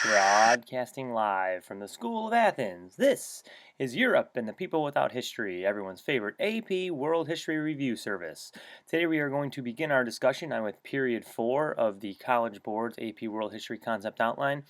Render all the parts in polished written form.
Broadcasting live from the School of Athens. This is Europe and the People Without History, everyone's favorite AP World History Review service. Today we are going to begin our discussion on with period 4 of the College Board's AP World History Concept Outline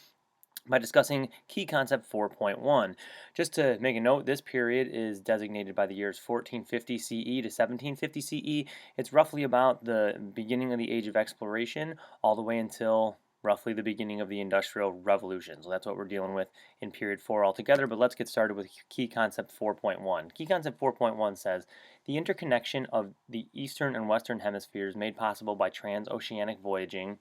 by discussing Key Concept 4.1. Just to make a note, this period is designated by the years 1450 CE to 1750 CE. It's roughly about the beginning of the Age of Exploration all the way until roughly the beginning of the Industrial Revolution. So that's what we're dealing with in period 4 altogether, but let's get started with Key Concept 4.1. Key Concept 4.1 says, the interconnection of the eastern and western hemispheres made possible by transoceanic voyaging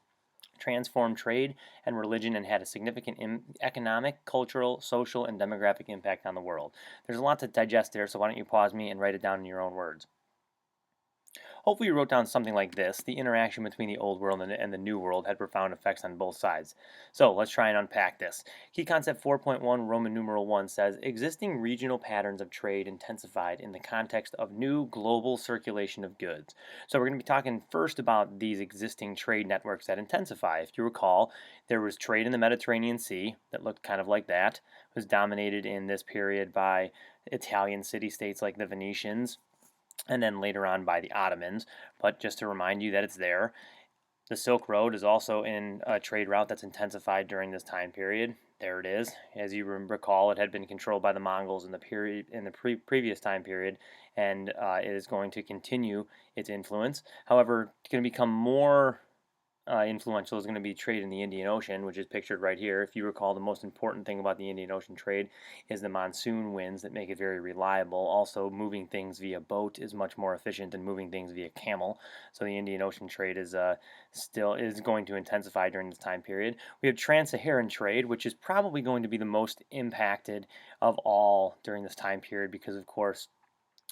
transformed trade and religion and had a significant economic, cultural, social, and demographic impact on the world. There's a lot to digest there, so why don't you pause me and write it down in your own words. Hopefully you wrote down something like this. The interaction between the old world and the new world had profound effects on both sides. So let's try and unpack this. Key concept 4.1 Roman numeral 1 says, existing regional patterns of trade intensified in the context of new global circulation of goods. So we're going to be talking first about these existing trade networks that intensify. If you recall, there was trade in the Mediterranean Sea that looked kind of like that. It was dominated in this period by Italian city-states like the Venetians, and then later on by the Ottomans. But just to remind you that it's there. The Silk Road is also in a trade route that's intensified during this time period. There it is. As you recall, it had been controlled by the Mongols in the previous time period, and it is going to continue its influence. However, it's going to become more influential is going to be trade in the Indian Ocean, which is pictured right here. If you recall, the most important thing about the Indian Ocean trade is the monsoon winds that make it very reliable. Also, moving things via boat is much more efficient than moving things via camel. So the Indian Ocean trade is still going to intensify during this time period. We have trans-Saharan trade, which is probably going to be the most impacted of all during this time period because, of course,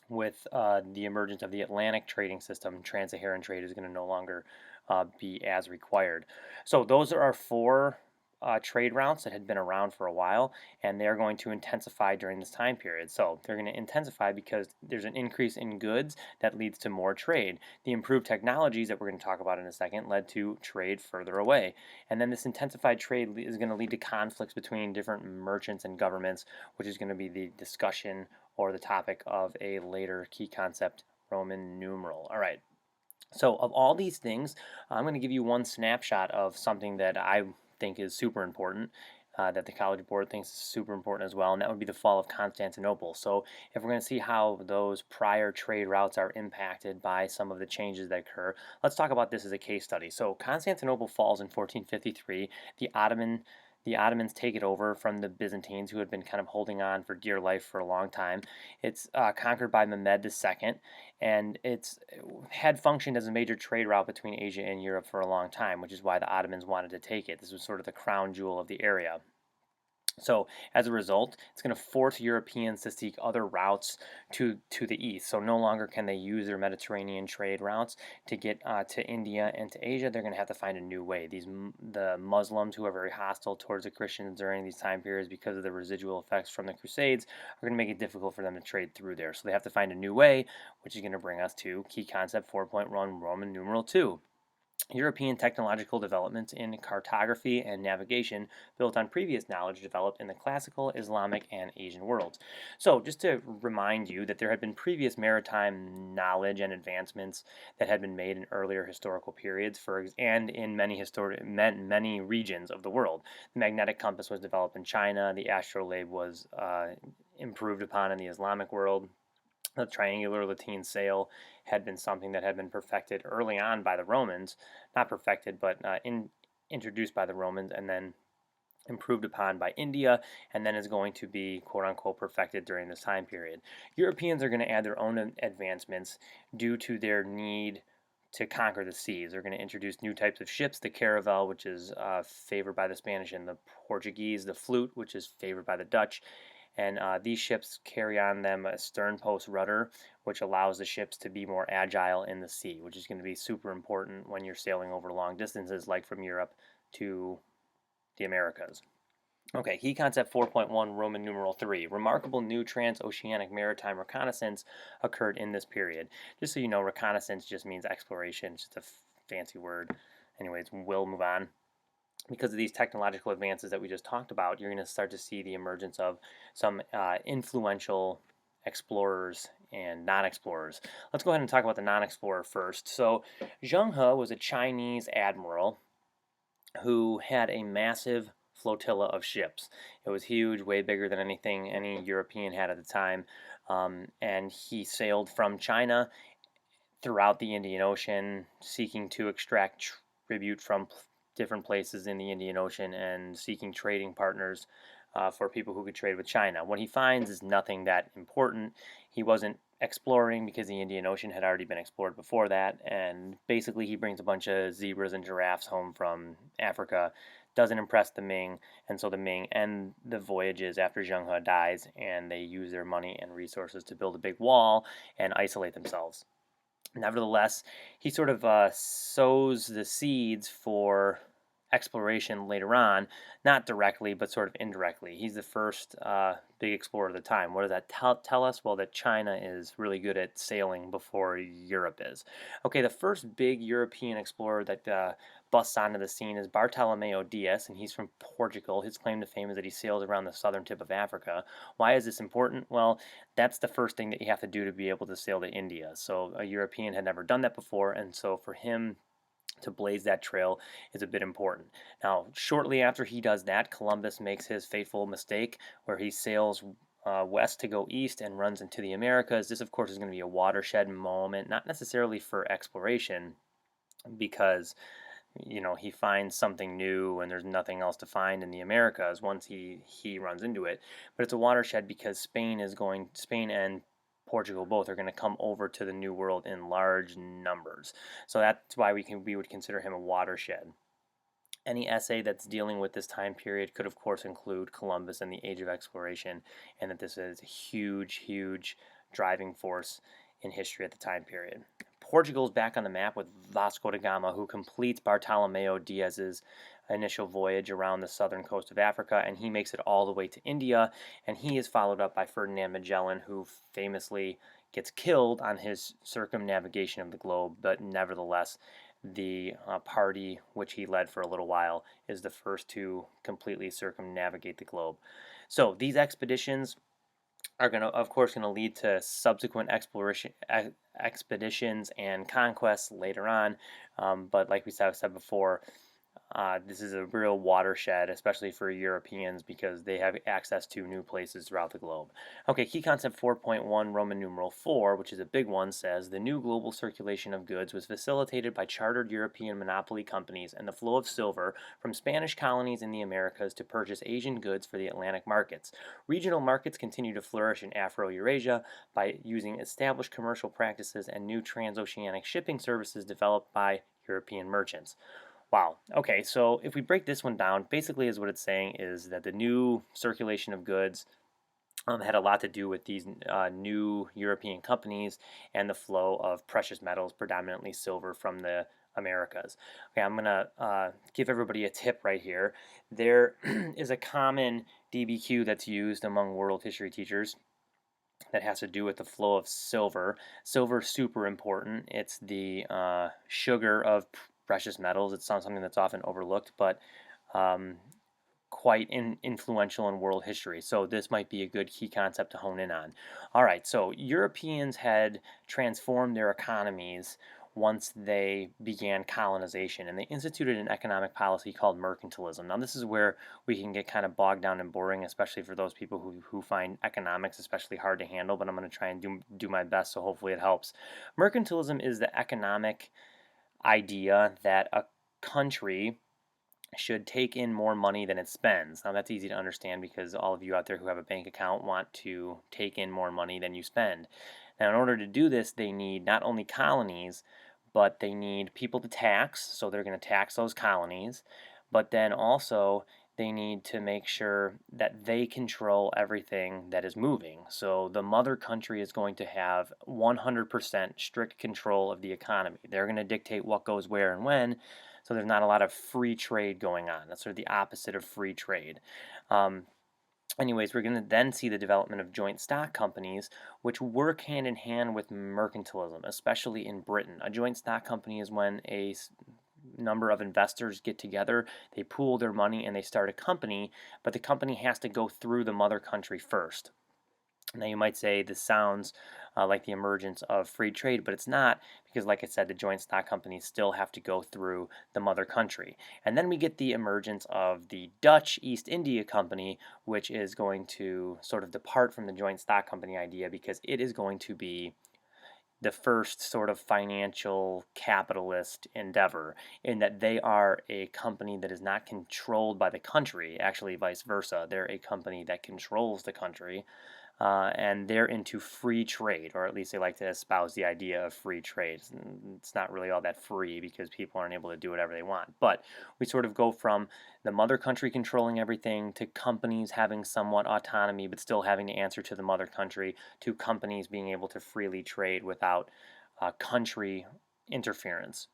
with the emergence of the Atlantic trading system, trans-Saharan trade is going to no longer be as required. So those are our four trade routes that had been around for a while, and they're going to intensify during this time period. So they're going to intensify because there's an increase in goods that leads to more trade. The improved technologies that we're going to talk about in a second led to trade further away. And then this intensified trade is going to lead to conflicts between different merchants and governments, which is going to be the discussion or the topic of a later key concept Roman numeral. All right. So of all these things, I'm going to give you one snapshot of something that I think is super important, that the College Board thinks is super important as well, and that would be the fall of Constantinople. So if we're going to see how those prior trade routes are impacted by some of the changes that occur, let's talk about this as a case study. So Constantinople falls in 1453. The Ottomans take it over from the Byzantines, who had been kind of holding on for dear life for a long time. It's conquered by Mehmed II, and it's had functioned as a major trade route between Asia and Europe for a long time, which is why the Ottomans wanted to take it. This was sort of the crown jewel of the area. So as a result, it's going to force Europeans to seek other routes to the east. So no longer can they use their Mediterranean trade routes to get to India and to Asia. They're going to have to find a new way. The Muslims, who are very hostile towards the Christians during these time periods because of the residual effects from the Crusades, are going to make it difficult for them to trade through there. So they have to find a new way, which is going to bring us to key concept 4.1 Roman numeral 2. European technological developments in cartography and navigation built on previous knowledge developed in the classical, Islamic, and Asian worlds. So, just to remind you that there had been previous maritime knowledge and advancements that had been made in earlier historical periods and in many regions of the world. The magnetic compass was developed in China, the astrolabe was improved upon in the Islamic world. The triangular lateen sail had been something that had been perfected early on by the Romans, not perfected, but introduced by the Romans and then improved upon by India, and then is going to be quote unquote perfected during this time period. Europeans are going to add their own advancements due to their need to conquer the seas. They're going to introduce new types of ships, the caravel, which is favored by the Spanish and the Portuguese, the flute, which is favored by the Dutch, and these ships carry on them a stern post rudder, which allows the ships to be more agile in the sea, which is going to be super important when you're sailing over long distances, like from Europe to the Americas. Okay, key concept 4.1 Roman numeral 3. Remarkable new transoceanic maritime reconnaissance occurred in this period. Just so you know, reconnaissance just means exploration. It's just a fancy word. Anyways, we'll move on. because of these technological advances that we just talked about, you're going to start to see the emergence of some influential explorers and non-explorers. Let's go ahead and talk about the non-explorer first. So Zheng He was a Chinese admiral who had a massive flotilla of ships. It was huge, way bigger than anything any European had at the time. And he sailed from China throughout the Indian Ocean, seeking to extract tribute from different places in the Indian Ocean and seeking trading partners for people who could trade with China. What he finds is nothing that important. He wasn't exploring because the Indian Ocean had already been explored before that, and basically he brings a bunch of zebras and giraffes home from Africa. Doesn't impress the Ming, and so the Ming end the voyages after Zheng He dies, and they use their money and resources to build a big wall and isolate themselves. Nevertheless, he sort of sows the seeds for exploration later on, not directly, but sort of indirectly. He's the first big explorer of the time. What does that tell us? Well, that China is really good at sailing before Europe is. Okay, the first big European explorer that busts onto the scene is Bartolomeo Diaz, and he's from Portugal. His claim to fame is that he sails around the southern tip of Africa. Why is this important? Well, that's the first thing that you have to do to be able to sail to India. So a European had never done that before, and so for him to blaze that trail is a bit important. Now, shortly after he does that, Columbus makes his fateful mistake where he sails west to go east and runs into the Americas. This, of course, is going to be a watershed moment, not necessarily for exploration, because he finds something new and there's nothing else to find in the Americas once he runs into it. But it's a watershed because Spain and Portugal both are going to come over to the New World in large numbers. So that's why we would consider him a watershed. Any essay that's dealing with this time period could, of course, include Columbus and the Age of Exploration, and that this is a huge, huge driving force in history at the time period. Portugal's back on the map with Vasco da Gama, who completes Bartolomeo Diaz's initial voyage around the southern coast of Africa, and he makes it all the way to India, and he is followed up by Ferdinand Magellan, who famously gets killed on his circumnavigation of the globe, but nevertheless, the party which he led for a little while is the first to completely circumnavigate the globe. So these expeditions are of course, going to lead to subsequent expeditions and conquests later on. But like we said before, this is a real watershed, especially for Europeans, because they have access to new places throughout the globe. Okay, key concept 4.1, Roman numeral 4, which is a big one, says the new global circulation of goods was facilitated by chartered European monopoly companies and the flow of silver from Spanish colonies in the Americas to purchase Asian goods for the Atlantic markets. Regional markets continue to flourish in Afro-Eurasia by using established commercial practices and new transoceanic shipping services developed by European merchants. Wow. Okay, so if we break this one down, basically is what it's saying is that the new circulation of goods had a lot to do with these new European companies and the flow of precious metals, predominantly silver, from the Americas. Okay, I'm going to give everybody a tip right here. There is a common DBQ that's used among world history teachers that has to do with the flow of silver. Silver is super important. It's the sugar of precious metals. It's not something that's often overlooked, but um, quite influential in world history. So this might be a good key concept to hone in on. All right, so Europeans had transformed their economies once they began colonization, and they instituted an economic policy called mercantilism. Now, this is where we can get kind of bogged down and boring, especially for those people who find economics especially hard to handle, but I'm going to try and do my best, so hopefully it helps. Mercantilism is the economic idea that a country should take in more money than it spends. Now, that's easy to understand because all of you out there who have a bank account want to take in more money than you spend. Now, in order to do this, they need not only colonies, but they need people to tax, so they're going to tax those colonies, but then also they need to make sure that they control everything that is moving. So the mother country is going to have 100% strict control of the economy. They're going to dictate what goes where and when, so there's not a lot of free trade going on. That's sort of the opposite of free trade. Anyways, we're going to then see the development of joint stock companies, which work hand in hand with mercantilism, especially in Britain. A joint stock company is when a number of investors get together, they pool their money, and they start a company, but the company has to go through the mother country first. Now, you might say this sounds like the emergence of free trade, but it's not, because, like I said, the joint stock companies still have to go through the mother country. And then we get the emergence of the Dutch East India Company, which is going to sort of depart from the joint stock company idea, because it is going to be the first sort of financial capitalist endeavor, in that they are a company that is not controlled by the country, actually vice versa. They're a company that controls the country, and they're into free trade, or at least they like to espouse the idea of free trade. It's not really all that free, because people aren't able to do whatever they want. But we sort of go from the mother country controlling everything, to companies having somewhat autonomy but still having to answer to the mother country, to companies being able to freely trade without country interference.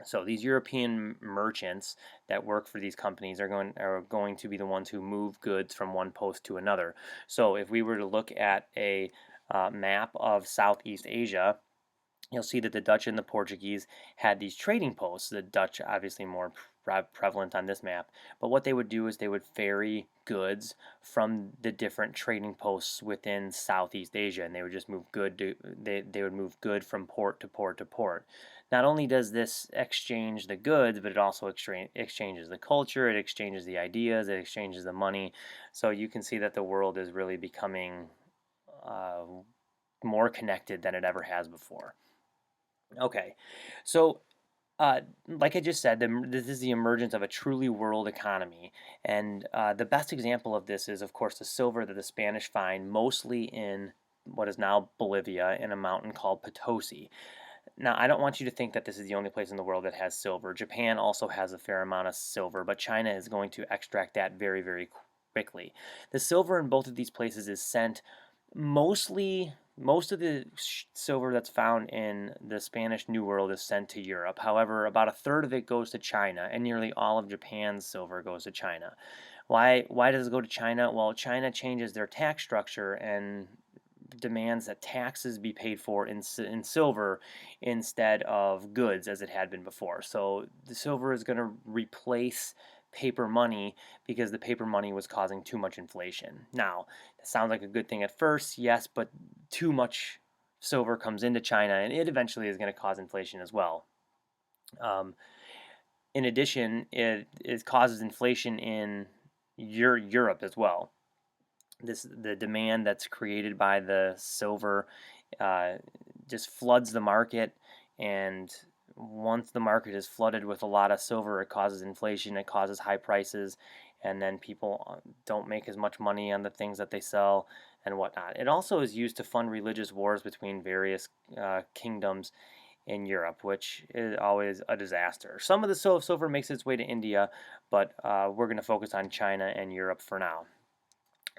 So these European merchants that work for these companies are going to be the ones who move goods from one post to another. So if we were to look at a map of Southeast Asia, you'll see that the Dutch and the Portuguese had these trading posts. The Dutch obviously more prevalent on this map, but what they would do is they would ferry goods from the different trading posts within Southeast Asia, and they would just they would move good from port to port to port. Not only does this exchange the goods, but it also exchanges the culture, it exchanges the ideas, it exchanges the money. So you can see that the world is really becoming uh, more connected than it ever has before. Okay, so like I just said, this is the emergence of a truly world economy, and the best example of this is, of course, the silver that the Spanish find mostly in what is now Bolivia, in a mountain called Potosi. Now, I don't want you to think that this is the only place in the world that has silver. Japan also has a fair amount of silver, but China is going to extract that very, very quickly. The silver in both of these places is sent mostly. Most of the silver that's found in the Spanish New World is sent to Europe. However, about a third of it goes to China, and nearly all of Japan's silver goes to China. Why does it go to China? Well, China changes their tax structure and demands that taxes be paid for in silver instead of goods, as it had been before. So the silver is going to replace paper money, because the paper money was causing too much inflation. Now, that sounds like a good thing at first, yes, but too much silver comes into China, and it eventually is going to cause inflation as well. Um, in addition, it causes inflation in Europe as well. The demand that's created by the silver uh, just floods the market, and once the market is flooded with a lot of silver, it causes inflation, it causes high prices, and then people don't make as much money on the things that they sell and whatnot. It also is used to fund religious wars between various kingdoms in Europe, which is always a disaster. Some of the silver makes its way to India, but we're going to focus on China and Europe for now.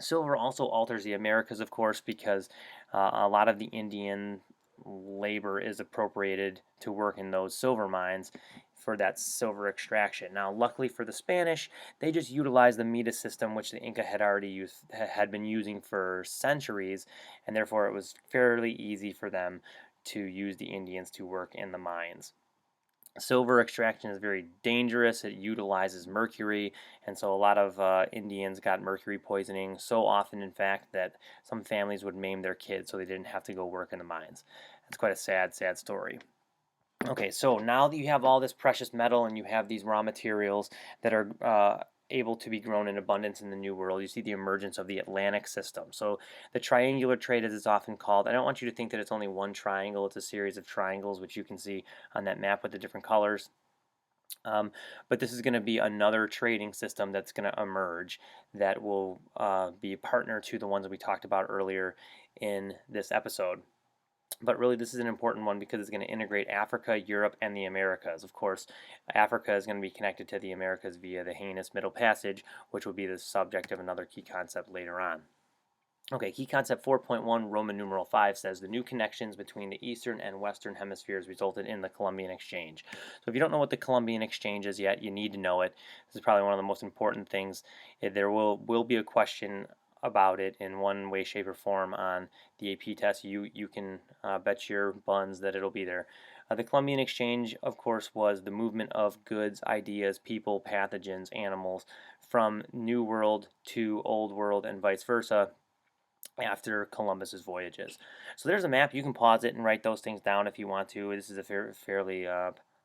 Silver also alters the Americas, of course, because a lot of the Indian labor is appropriated to work in those silver mines for that silver extraction. Now, luckily for the Spanish, they just utilized the Midas system, which the Inca had been using for centuries, and therefore it was fairly easy for them to use the Indians to work in the mines. Silver extraction is very dangerous. It utilizes mercury, and so a lot of Indians got mercury poisoning, so often, in fact, that some families would maim their kids so they didn't have to go work in the mines. It's quite a sad, sad story. Okay, so now that you have all this precious metal and you have these raw materials that are able to be grown in abundance in the New World, you see the emergence of the Atlantic system. So the triangular trade, as it's often called, I don't want you to think that it's only one triangle. It's a series of triangles, which you can see on that map with the different colors. But this is going to be another trading system that's going to emerge that will be a partner to the ones that we talked about earlier in this episode. But really, this is an important one because it's going to integrate Africa, Europe, and the Americas. Of course, Africa is going to be connected to the Americas via the heinous Middle Passage, which will be the subject of another key concept later on. Okay, key concept 4.1, Roman numeral 5 says the new connections between the eastern and western hemispheres resulted in the Columbian Exchange. So if you don't know what the Columbian Exchange is yet, you need to know it. This is probably one of the most important things. There will be a question about it in one way, shape, or form on the AP test. You can bet your buns that it'll be there. The Columbian Exchange, of course, was the movement of goods, ideas, people, pathogens, animals from New World to Old World and vice versa after Columbus's voyages. So there's a map. You can pause it and write those things down if you want to. This is a fairly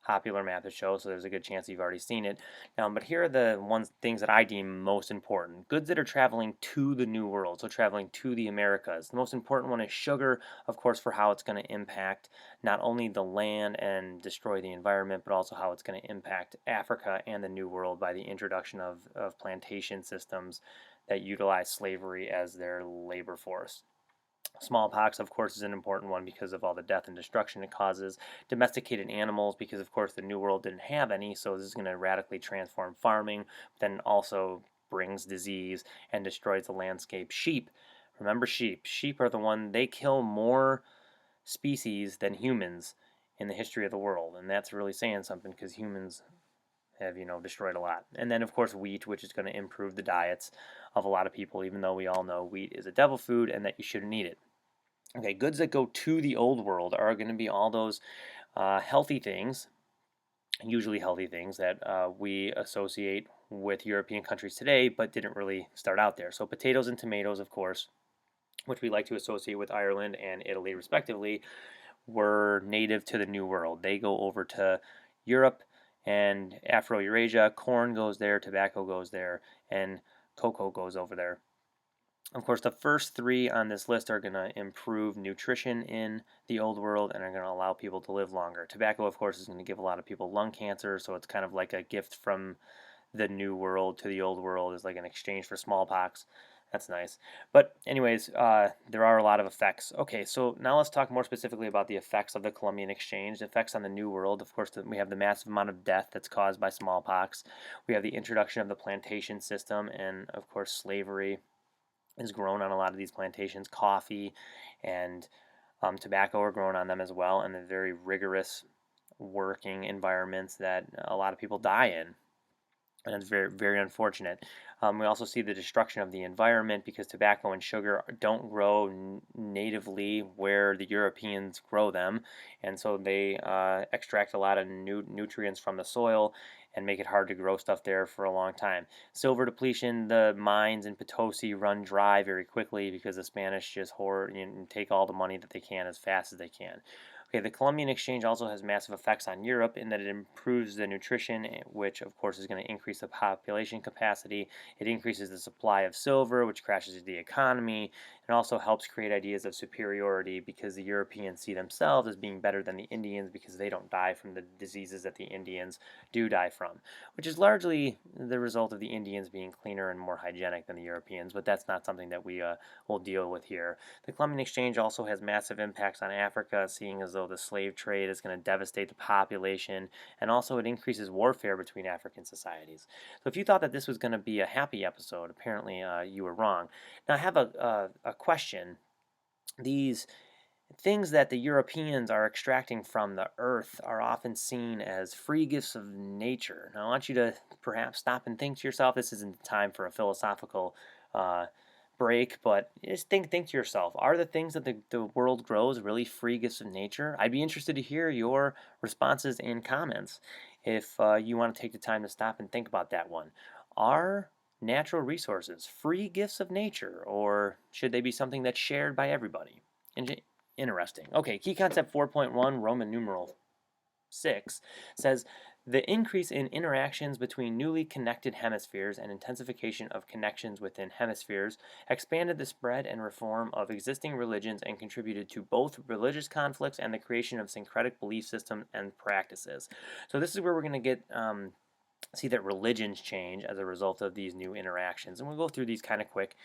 popular map to show, so there's a good chance you've already seen it. But here are the things that I deem most important. Goods that are traveling to the New World, so traveling to the Americas. The most important one is sugar, of course, for how it's going to impact not only the land and destroy the environment, but also how it's going to impact Africa and the New World by the introduction of plantation systems that utilize slavery as their labor force. Smallpox, of course, is an important one because of all the death and destruction it causes. Domesticated animals, because of course the New World didn't have any, so this is going to radically transform farming, then also brings disease and destroys the landscape. Sheep, remember sheep. Sheep are the one, they kill more species than humans in the history of the world, and that's really saying something because humans have destroyed a lot. And then of course wheat, which is going to improve the diets of a lot of people, even though we all know wheat is a devil food and that you shouldn't eat it. Okay, goods that go to the old world are going to be all those healthy things, usually healthy things that we associate with European countries today, but didn't really start out there. So potatoes and tomatoes, of course, which we like to associate with Ireland and Italy respectively, were native to the New World. They go over to Europe and Afro-Eurasia. Corn goes there, tobacco goes there, and cocoa goes over there. Of course, the first three on this list are going to improve nutrition in the old world and are going to allow people to live longer. Tobacco, of course, is going to give a lot of people lung cancer, so it's kind of like a gift from the new world to the old world, is like an exchange for smallpox. That's nice. But anyways, there are a lot of effects. Okay, so now let's talk more specifically about the effects of the Columbian Exchange, the effects on the New World. Of course, we have the massive amount of death that's caused by smallpox. We have the introduction of the plantation system and, of course, slavery is grown on a lot of these plantations. Coffee and tobacco are grown on them as well, and the very rigorous working environments that a lot of people die in. And it's very, very unfortunate. We also see the destruction of the environment because tobacco and sugar don't grow natively where the Europeans grow them, and so they extract a lot of nutrients from the soil and make it hard to grow stuff there for a long time. Silver depletion, the mines in Potosi run dry very quickly because the Spanish just hoard and take all the money that they can as fast as they can. Okay, the Columbian Exchange also has massive effects on Europe in that it improves the nutrition, which of course is going to increase the population capacity. It increases the supply of silver, which crashes the economy, and also helps create ideas of superiority because the Europeans see themselves as being better than the Indians because they don't die from the diseases that the Indians do die from, which is largely the result of the Indians being cleaner and more hygienic than the Europeans, but that's not something that we will deal with here. The Columbian Exchange also has massive impacts on Africa, seeing as though the slave trade is going to devastate the population, and also it increases warfare between African societies. So if you thought that this was going to be a happy episode, apparently you were wrong. Now I have a question. These things that the Europeans are extracting from the earth are often seen as free gifts of nature. Now, I want you to perhaps stop and think to yourself. This isn't the time for a philosophical break, but just think to yourself. Are the things that the world grows really free gifts of nature? I'd be interested to hear your responses and comments if you want to take the time to stop and think about that one. Are natural resources free gifts of nature, or should they be something that's shared by everybody? Interesting. Okay, key concept 4.1, Roman numeral 6, says the increase in interactions between newly connected hemispheres and intensification of connections within hemispheres expanded the spread and reform of existing religions and contributed to both religious conflicts and the creation of syncretic belief systems and practices. So this is where we're going to get see that religions change as a result of these new interactions. And we'll go through these kind of quick.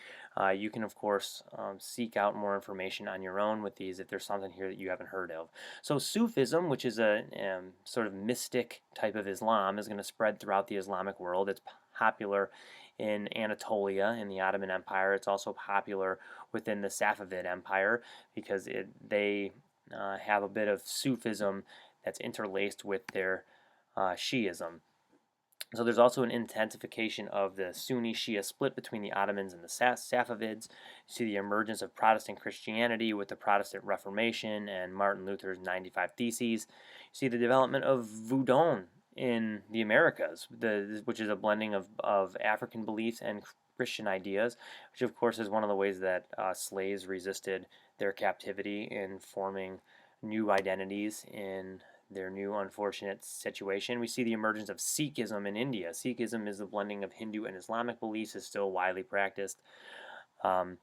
You can, of course, seek out more information on your own with these if there's something here that you haven't heard of. So Sufism, which is a sort of mystic type of Islam, is going to spread throughout the Islamic world. It's popular in Anatolia in the Ottoman Empire. It's also popular within the Safavid Empire because they have a bit of Sufism that's interlaced with their Shiism. So there's also an intensification of the Sunni-Shia split between the Ottomans and the Safavids. You see the emergence of Protestant Christianity with the Protestant Reformation and Martin Luther's 95 Theses. You see the development of Voodoo in the Americas, which is a blending of African beliefs and Christian ideas, which of course is one of the ways that slaves resisted their captivity in forming new identities in their new unfortunate situation. We see the emergence of Sikhism in India. Sikhism is the blending of Hindu and Islamic beliefs, is still widely practiced um,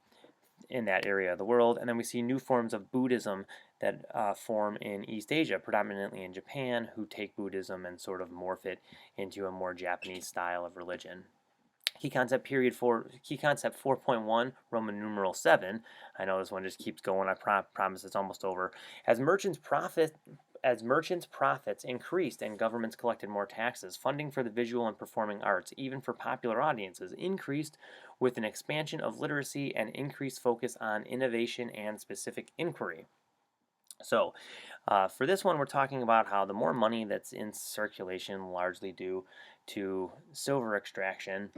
in that area of the world. And then we see new forms of Buddhism that form in East Asia, predominantly in Japan, who take Buddhism and sort of morph it into a more Japanese style of religion. Key concept 4.1, Roman numeral 7. I know this one just keeps going. I promise it's almost over. As merchants profits increased and governments collected more taxes, funding for the visual and performing arts, even for popular audiences, increased with an expansion of literacy and increased focus on innovation and specific inquiry. So, for this one, we're talking about how the more money that's in circulation, largely due to silver extraction,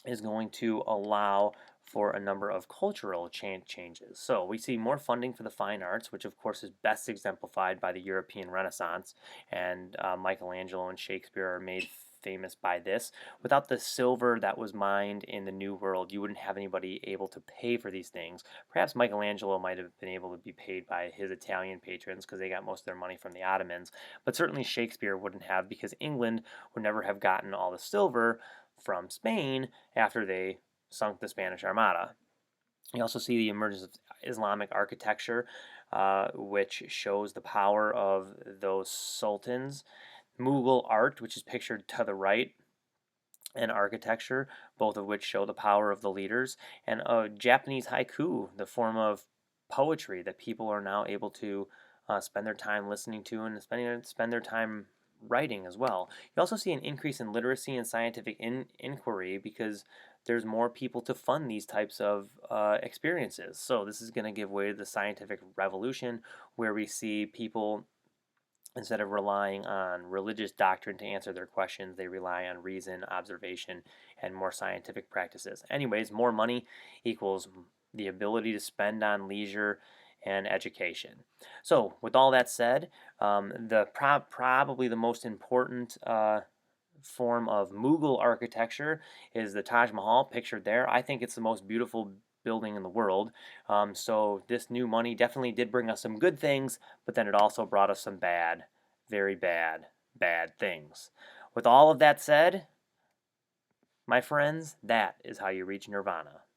is going to allow for a number of cultural changes. So we see more funding for the fine arts, which of course is best exemplified by the European Renaissance, and Michelangelo and Shakespeare are made famous by this. Without the silver that was mined in the New World, you wouldn't have anybody able to pay for these things. Perhaps Michelangelo might have been able to be paid by his Italian patrons because they got most of their money from the Ottomans, but certainly Shakespeare wouldn't have, because England would never have gotten all the silver from Spain after they sunk the Spanish Armada. You also see the emergence of Islamic architecture, which shows the power of those sultans. Mughal art, which is pictured to the right, and architecture, both of which show the power of the leaders. And Japanese haiku, the form of poetry that people are now able to spend their time listening to and spend their time writing as well. You also see an increase in literacy and scientific inquiry because there's more people to fund these types of experiences. So this is going to give way to the scientific revolution, where we see people, instead of relying on religious doctrine to answer their questions, they rely on reason, observation, and more scientific practices. Anyways, more money equals the ability to spend on leisure and education. So, with all that said, probably the most important form of Mughal architecture is the Taj Mahal, pictured there. I think it's the most beautiful building in the world. So this new money definitely did bring us some good things, but then it also brought us some bad, very bad, bad things. With all of that said, my friends, that is how you reach nirvana.